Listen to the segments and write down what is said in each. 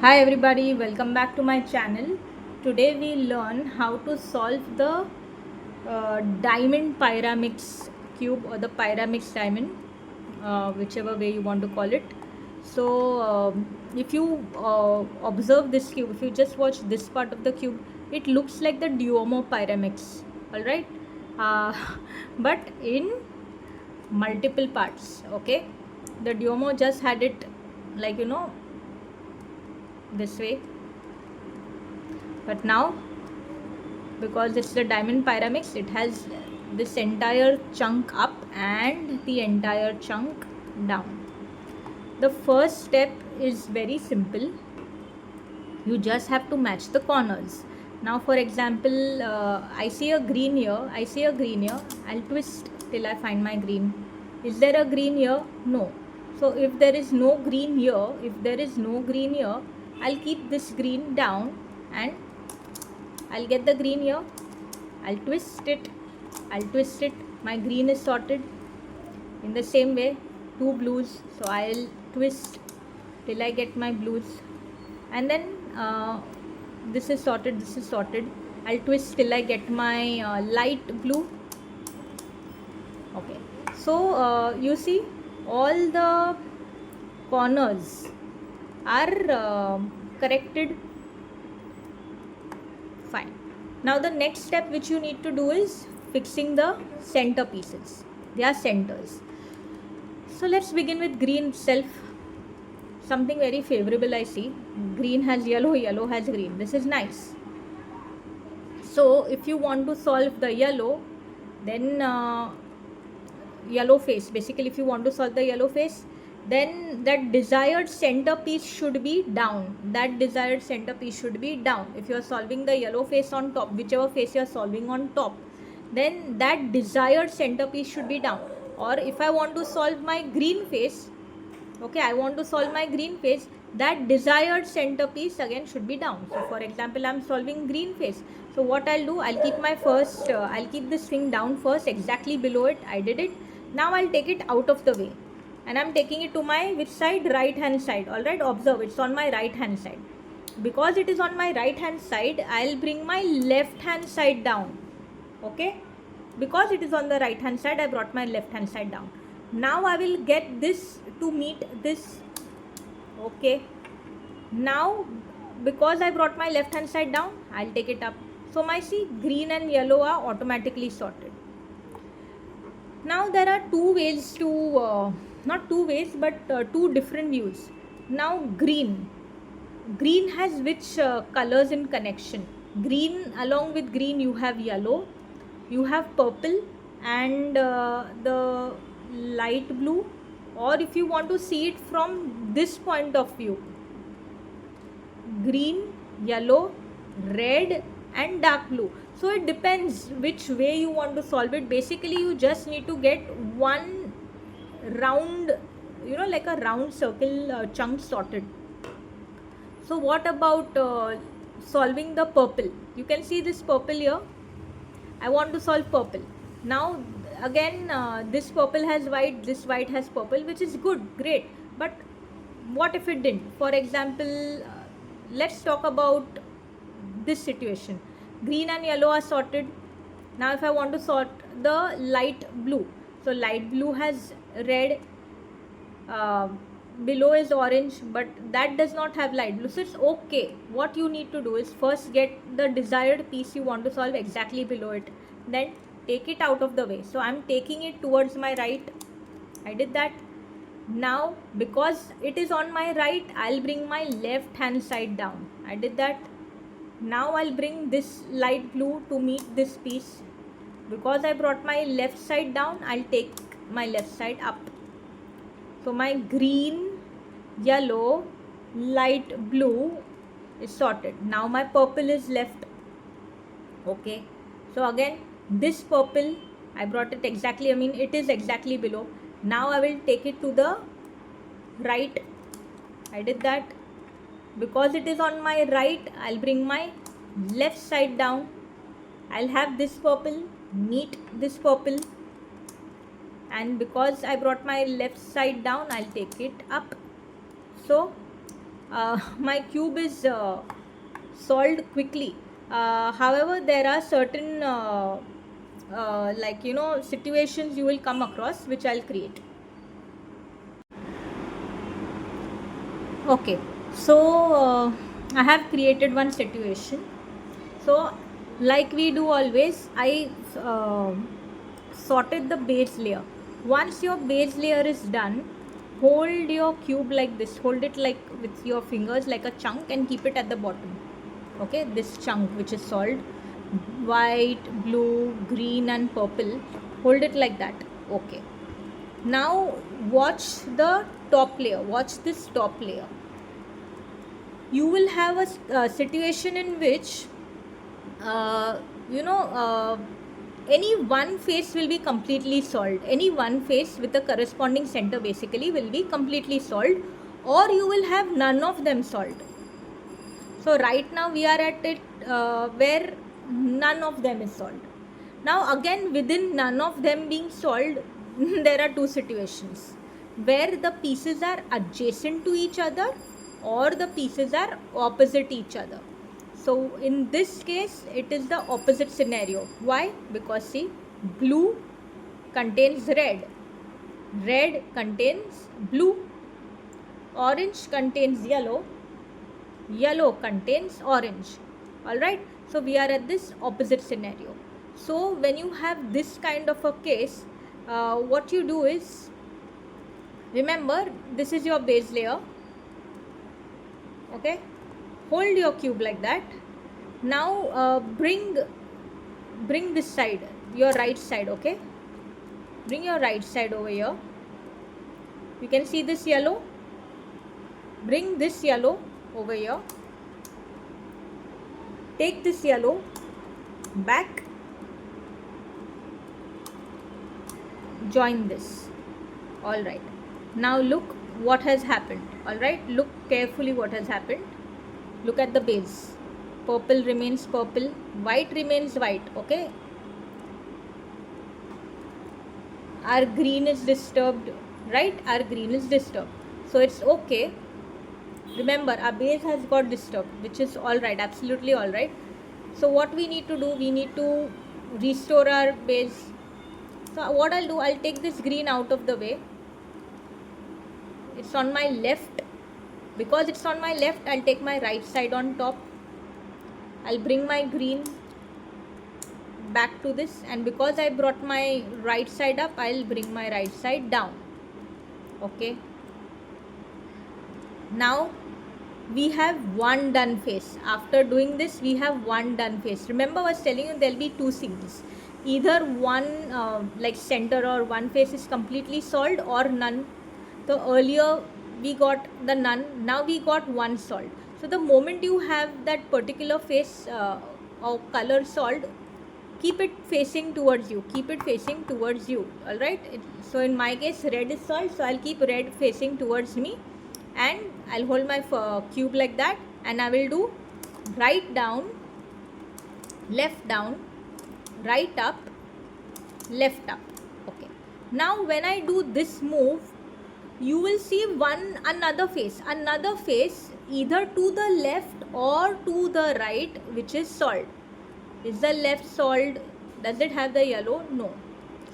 Hi everybody, welcome back to my channel. Today we learn how to solve the diamond Pyraminx cube or the Pyraminx diamond, whichever way you want to call it. So if you observe this cube, if you just watch this part of the cube, it looks like the Duomo Pyraminx, alright? Uh, but in multiple parts, okay? The Duomo just had it like this way, but now because it's the diamond Pyraminx, it has this entire chunk up and the entire chunk down. The first step is very simple. You just have to match the corners. Now for example, I see a green here, I'll twist till I find my green. Is there a green here? No. So if there is no green here, I'll keep this green down and I'll get the green here. I'll twist it. My green is sorted. In the same way, two blues. So I'll twist till I get my blues. And then this is sorted. I'll twist till I get my light blue. Okay. So you see, all the corners are corrected. Fine. Now the next step which you need to do is fixing the center pieces. They are centers. So let's begin with green itself. Something very favorable I see. Green has yellow, yellow has green. This is nice. So if you want to solve the yellow, then yellow face. Basically, if you want to solve the yellow face, then that desired center piece should be down. If you are solving the yellow face on top, whichever face you are solving on top, then that desired center piece should be down. Or if I want to solve my green face, that desired center piece again should be down. So for example, I'm solving green face. So what I'll do, I'll keep this thing down first, exactly below it. I did it. Now I'll take it out of the way, and I'm taking it to my which side? Right hand side. Alright, observe, it's on my right hand side. Because it is on my right hand side, I'll bring my left hand side down. Okay, because it is on the right hand side, I brought my left hand side down. Now I will get this to meet this. Okay, now because I brought my left hand side down, I'll take it up. So my green and yellow are automatically sorted. Now there are two ways to not two ways but two different views. Now green has which colors in connection? Green, along with green you have yellow, you have purple, and the light blue. Or if you want to see it from this point of view, green, yellow, red and dark blue. So it depends which way you want to solve it. Basically you just need to get one round, like a round circle chunk sorted. So what about solving the purple? You can see this purple here. I want to solve purple. Now again, this purple has white, this white has purple, which is good, great. But what if it didn't? For example, let's talk about this situation. Green and yellow are sorted. Now if I want to sort the light blue, so light blue has red, below is orange, but that does not have light blue, so it's okay. What you need to do is first get the desired piece you want to solve exactly below it, then take it out of the way. So I'm taking it towards my right. I did that. Now because it is on my right, I'll bring my left hand side down. I did that. Now I'll bring this light blue to meet this piece. Because I brought my left side down, I'll take my left side up. So my green, yellow, light blue is sorted. Now my purple is left. Okay, so again this purple, I brought it exactly, it is exactly below. Now I will take it to the right. I did that. Because it is on my right, I'll bring my left side down. I'll have this purple meet this purple, and because I brought my left side down, I'll take it up. So my cube is solved quickly. However, there are certain situations you will come across which I'll create. Okay, so I have created one situation. So like we do always, I sorted the base layer. Once your base layer is done, hold your cube like this, hold it like with your fingers like a chunk and keep it at the bottom. Okay, this chunk which is solved, white, blue, green and purple, hold it like that. Okay, now watch the top layer, watch this top layer. You will have a situation in which any one face will be completely solved. Any one face with a corresponding center basically will be completely solved, or you will have none of them solved. So right now we are at it where none of them is solved. Now again, within none of them being solved, there are two situations where the pieces are adjacent to each other or the pieces are opposite each other. So in this case, it is the opposite scenario. Why? Because see, blue contains red, red contains blue, orange contains yellow, yellow contains orange. Alright, so we are at this opposite scenario. So when you have this kind of a case, what you do is, remember this is your base layer. Okay, hold your cube like that. Now bring this side, your right side. Okay, bring your right side over here. You can see this yellow. Bring this yellow over here. Take this yellow back, join this. All right, now look what has happened. All right, look carefully what has happened. Look at the base. Purple remains purple, white remains white. Okay, our green is disturbed, right? Our green is disturbed, so it's okay. Remember, our base has got disturbed, which is all right, absolutely all right. So what we need to do, we need to restore our base. So what I'll do, I'll take this green out of the way. It's on my left. Because it's on my left, I'll take my right side on top. I'll bring my green back to this, and because I brought my right side up, I'll bring my right side down. Okay, now we have one done face. After doing this, we have one done face. Remember, I was telling you there'll be two scenes. Either one like center or one face is completely solved, or none. So earlier we got the none, now we got one solved. So the moment you have that particular face or color solved, keep it facing towards you, keep it facing towards you. All right, so in my case red is solved, so I'll keep red facing towards me, and I'll hold my cube like that, and I will do right down, left down, right up, left up. Okay, now when I do this move, you will see another face either to the left or to the right, which is solved. Is the left solved? Does it have the yellow? No.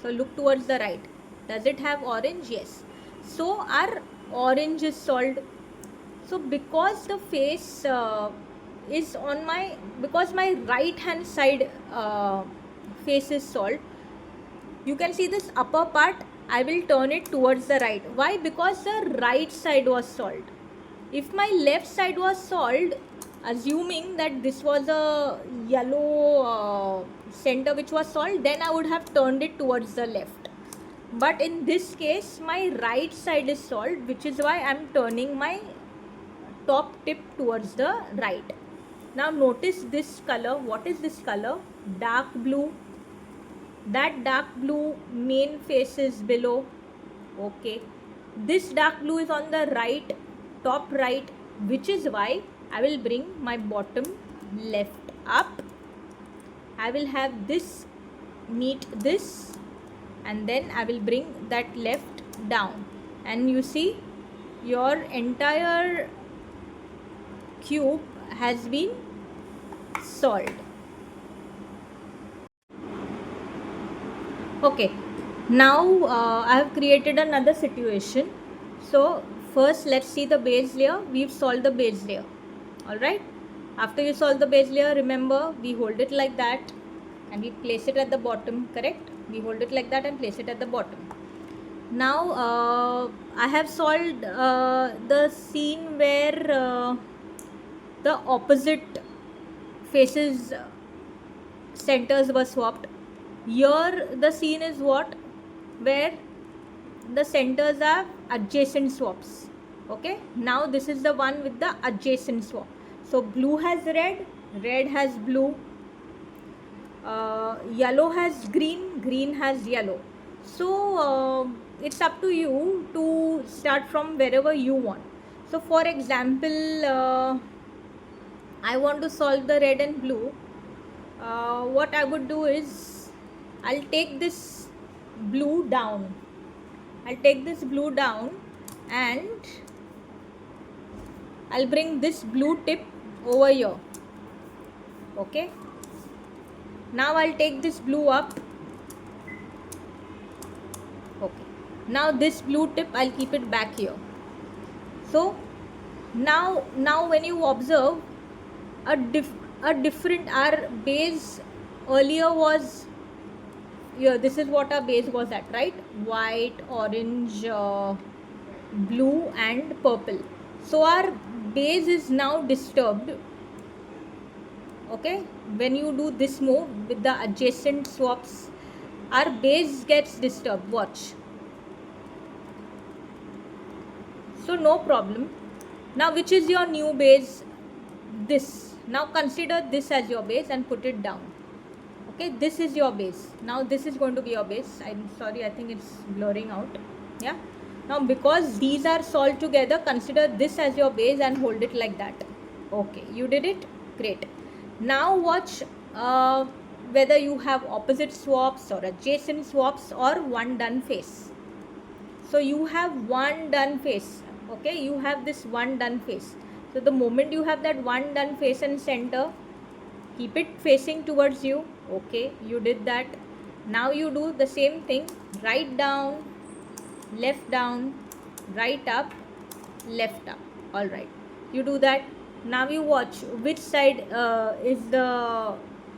So look towards the right. Does it have orange? Yes. So our orange is solved. So because the face is on my, because my right hand side face is solved, you can see this upper part, I will turn it towards the right. Why? Because the right side was solved. If my left side was solved, assuming that this was a yellow center which was solved, then I would have turned it towards the left. But in this case, my right side is solved, which is why I am turning my top tip towards the right. Now notice this color. What is this color? Dark blue. That dark blue main face is below. Okay, this dark blue is on the right, top right, which is why I will bring my bottom left up. I will have this meet this, and then I will bring that left down, and you see your entire cube has been solved. Okay, now I have created another situation. So first let's see the base layer. We've solved the base layer. Alright, after you solve the base layer, remember we hold it like that and we place it at the bottom, correct? We hold it like that and place it at the bottom. Now I have solved the scene where the opposite faces centers were swapped. Here the scene is what? Where the centers are adjacent swaps. Okay, now this is the one with the adjacent swap. So blue has red, red has blue, yellow has green, green has yellow. So it's up to you to start from wherever you want. So for example, I want to solve the red and blue. What I would do is I'll take this blue down. I'll take this blue down and I'll bring this blue tip over here. Okay. Now I'll take this blue up. Okay. Now this blue tip I'll keep it back here. So now when you observe a different, our base earlier was here. This is what our base was at, right? White, orange, blue and purple. So our base is now disturbed. Okay, when you do this move with the adjacent swaps, our base gets disturbed. Watch. So no problem. Now which is your new base? This. Now consider this as your base and put it down. Okay, this is your base. Now this is going to be your base. I'm sorry, I think it's blurring out. Yeah. Now because these are solved together, consider this as your base and hold it like that. Okay, you did it. Great. Now watch whether you have opposite swaps or adjacent swaps or one done face. So you have one done face. Okay, you have this one done face. So the moment you have that one done face and center, keep it facing towards you. Okay, you did that. Now you do the same thing. Right down, right up, left up. Alright, you do that. Now you watch which side is the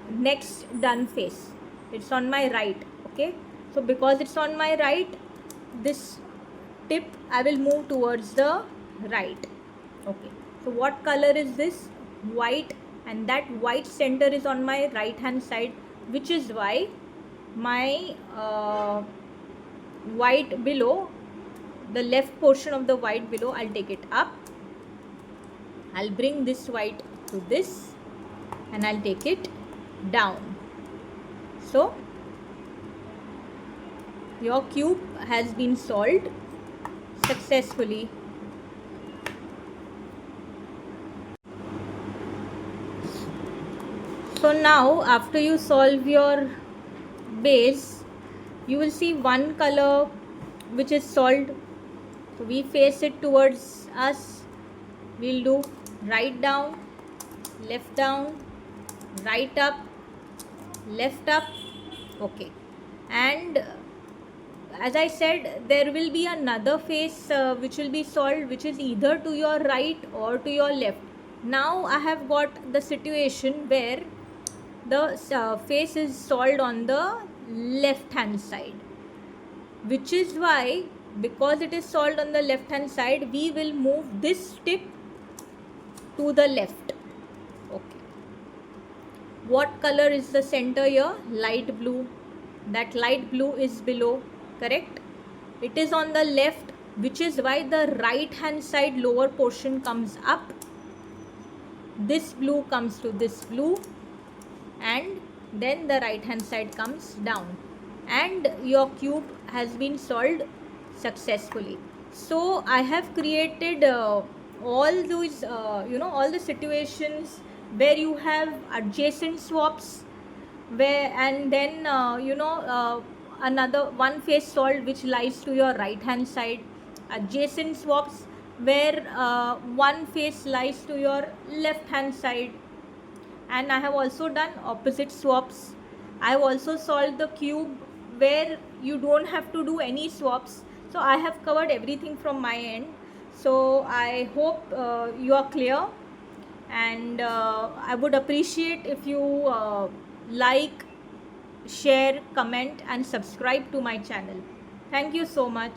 next done face. It's on my right. Okay, so because it's on my right, this tip I will move towards the right. Okay, so what color is this? White, and that white center is on my right hand side, which is why my white below, the left portion of the white below, I'll take it up. I'll bring this white to this and I'll take it down. So your cube has been solved successfully. So now after you solve your base, you will see one color which is solved. So we face it towards us. We'll do right down, right up, left up. Okay, and as I said, there will be another face which will be solved, which is either to your right or to your left. Now I have got the situation where the face is solved on the left hand side, which is why, because it is solved on the left hand side, we will move this tip to the left. Okay, what color is the center here? Light blue. That light blue is below, correct? It is on the left, which is why the right hand side lower portion comes up. This blue comes to this blue, and then the right hand side comes down, and your cube has been solved successfully. So I have created all those all the situations where you have adjacent swaps, where, and then another one face solved which lies to your right hand side, adjacent swaps where one face lies to your left hand side, and I have also done opposite swaps. I have also solved the cube where you don't have to do any swaps. So I have covered everything from my end. So I hope you are clear, and I would appreciate if you like, share, comment and subscribe to my channel. Thank you so much.